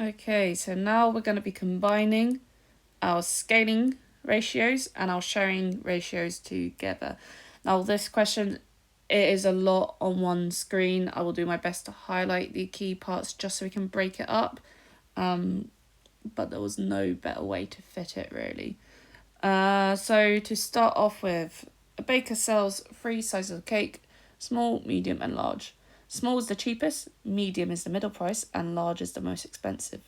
Okay, so now we're going to be combining our scaling ratios and our sharing ratios together. Now this question, it is a lot on one screen. I will do my best to highlight the key parts just so we can break it up. But there was no better way to fit it really. So to start off with, a baker sells 3 sizes of cake, small, medium and large. Small is the cheapest, medium is the middle price, and large is the most expensive.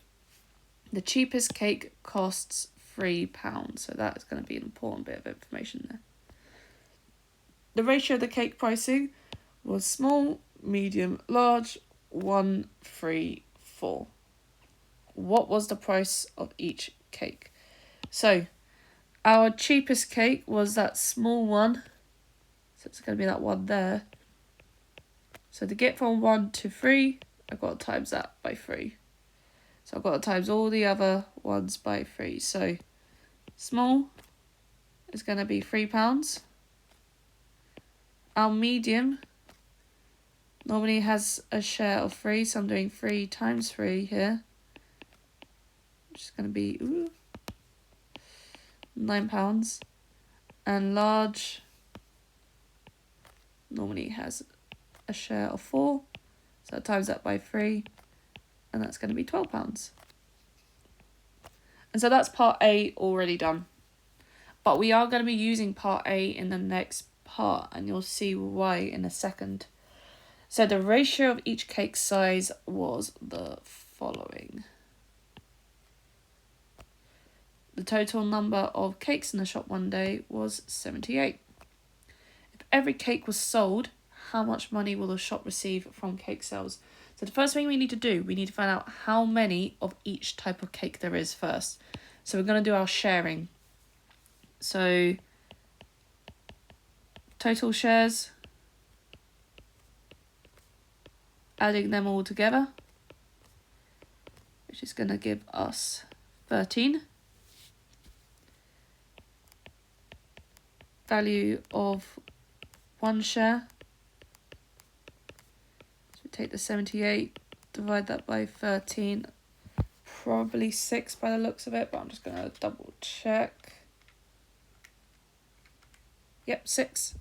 The cheapest cake costs £3, so that's going to be an important bit of information there. The ratio of the cake pricing was small, medium, large, 1, 3, 4. What was the price of each cake? So our cheapest cake was that small one, so it's going to be that one there. So to get from 1 to 3, I've got to times that by 3. So I've got to times all the other ones by 3. So small is going to be £3. Our medium normally has a share of 3, so I'm doing 3 times 3 here, which is going to be £9. And large normally has a share of 4, so I times that by 3, and that's going to be £12. And so that's part A already done. But we are going to be using part A in the next part, and you'll see why in a second. So the ratio of each cake size was the following. The total number of cakes in the shop one day was 78. If every cake was sold, how much money will the shop receive from cake sales? So the first thing we need to do, we need to find out how many of each type of cake there is first. So we're going to do our sharing. So total shares, adding them all together, which is going to give us 13. Value of one share. So we take the 78, divide that by 13, probably 6 by the looks of it, but I'm just going to double check. Yep, 6.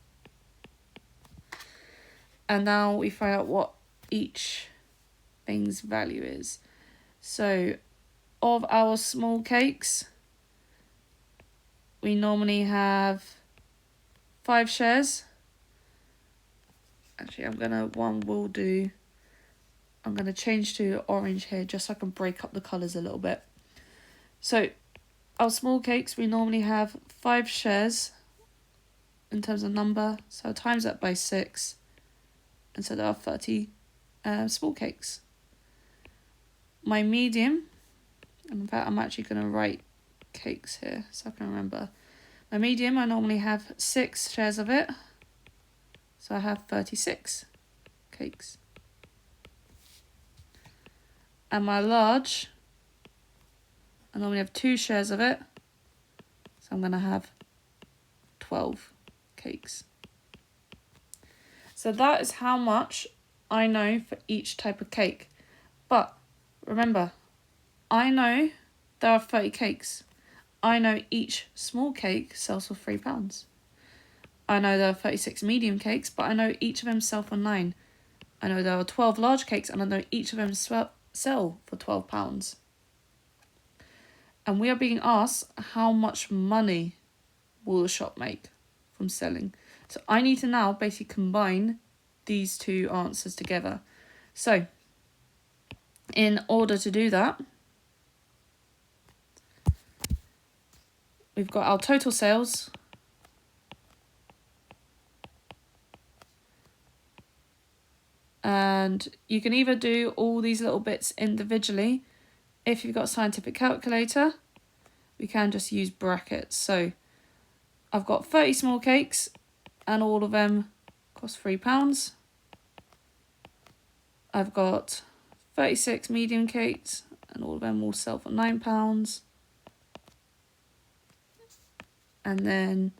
And now we find out what each thing's value is. So of our small cakes, we normally have 5 shares. Actually, I'm going to change to orange here just so I can break up the colours a little bit. So our small cakes, we normally have 5 shares in terms of number, so I times that by 6, and so there are 30 small cakes. My medium, in fact I'm actually going to write cakes here so I can remember. My medium, I normally have 6 shares of it, so I have 36 cakes. And my large, I normally have 2 shares of it, so I'm going to have 12 cakes. So that is how much I know for each type of cake. But remember, I know there are 30 cakes. I know each small cake sells for £3. I know there are 36 medium cakes, but I know each of them sell for 9. I know there are 12 large cakes, and I know each of them sell for £12. And we are being asked how much money will the shop make from selling. So I need to now basically combine these two answers together. So in order to do that, we've got our total sales, and you can either do all these little bits individually. If you've got a scientific calculator, we can just use brackets. So I've got 30 small cakes and all of them cost £3. I've got 36 medium cakes and all of them will sell for £9. And then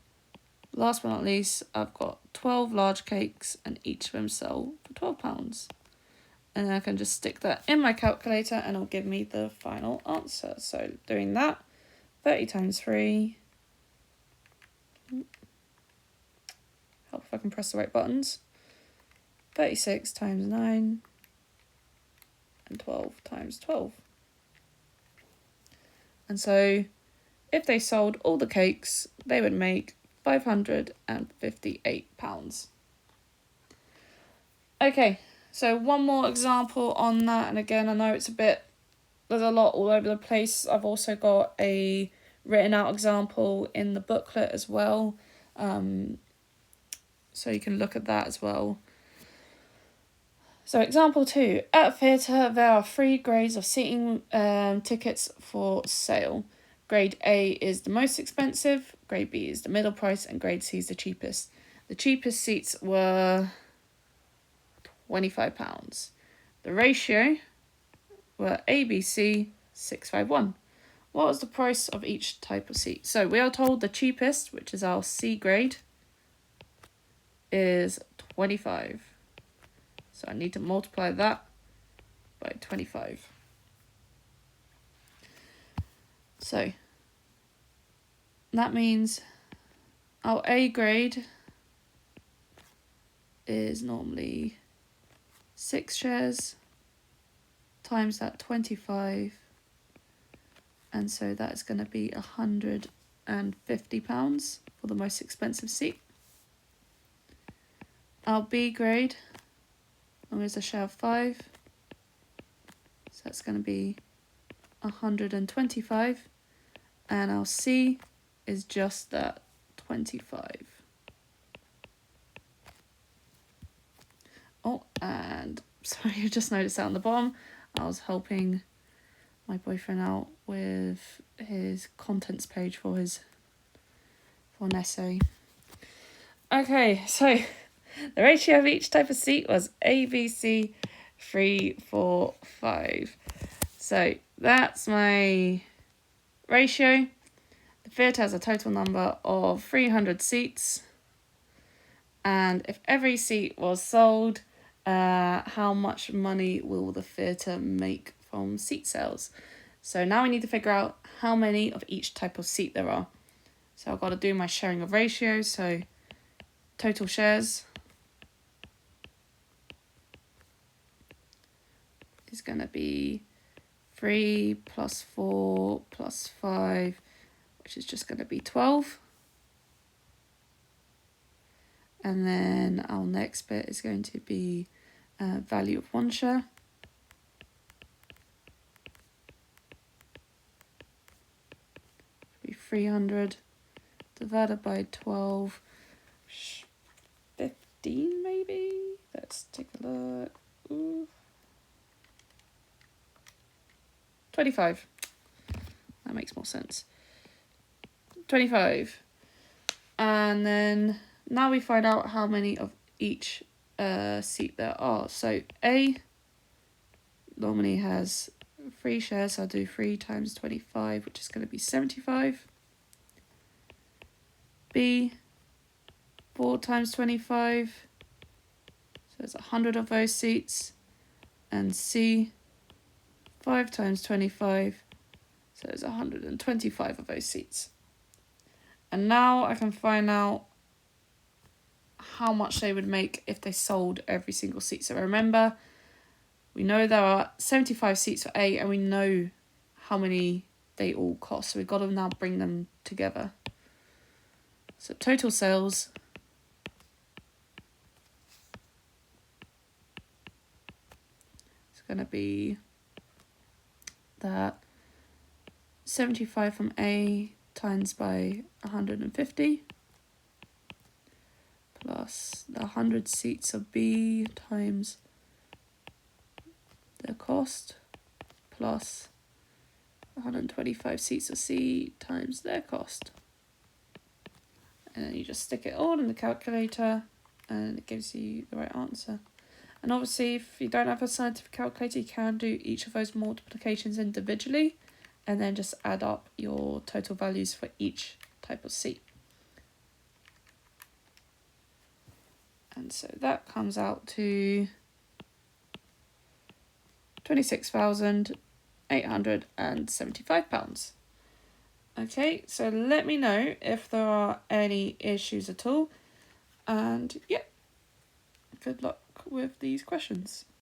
last but not least, I've got 12 large cakes and each of them sell for £12. And then I can just stick that in my calculator and it'll give me the final answer. So doing that, 30 times 3. Help if I can press the right buttons. 36 times 9. And 12 times 12. And so if they sold all the cakes, they would make £558. Okay, so one more example on that. And again, I know it's there's a lot all over the place. I've also got a written out example in the booklet as well. So you can look at that as well. So example 2, at a theatre there are 3 grades of seating tickets for sale. Grade A is the most expensive, grade B is the middle price, and grade C is the cheapest. The cheapest seats were £25. The ratio were ABC 651. What was the price of each type of seat? So we are told the cheapest, which is our C grade, is 25. So I need to multiply that by 25. So that means our A grade is normally 6 shares times that 25. And so that's going to be £150 for the most expensive seat. Our B grade is a share of 5. So that's going to be 125. And our C is just that 25. Oh, and sorry, I just noticed that on the bottom. I was helping my boyfriend out with his contents page for an essay. Okay, so the ratio of each type of seat was ABC 3, 4, 5. So that's my ratio. The theatre has a total number of 300 seats. And if every seat was sold, how much money will the theatre make from seat sales? So now we need to figure out how many of each type of seat there are. So I've got to do my sharing of ratios. So total shares is going to be 3 plus 4 plus 5, which is just going to be 12. And then our next bit is going to be value of 1 share. Be 300 divided by 12, 15 maybe? Let's take a look. Ooh. 25. That makes more sense. 25. And then now we find out how many of each seat there are. So A normally has 3 shares, so I'll do 3 times 25, which is going to be 75. B, 4 times 25, so there's 100 of those seats. And C, 5 times 25, so there's 125 of those seats. And now I can find out how much they would make if they sold every single seat. So remember, we know there are 75 seats for A, and we know how many they all cost. So we've got to now bring them together. So total sales is going to be that 75 from A times by 150 plus the 100 seats of B times their cost plus 125 seats of C times their cost. And then you just stick it all in the calculator and it gives you the right answer. And obviously, if you don't have a scientific calculator, you can do each of those multiplications individually and then just add up your total values for each type of seat. And so that comes out to £26,875. Okay, so let me know if there are any issues at all. And yeah, good luck with these questions.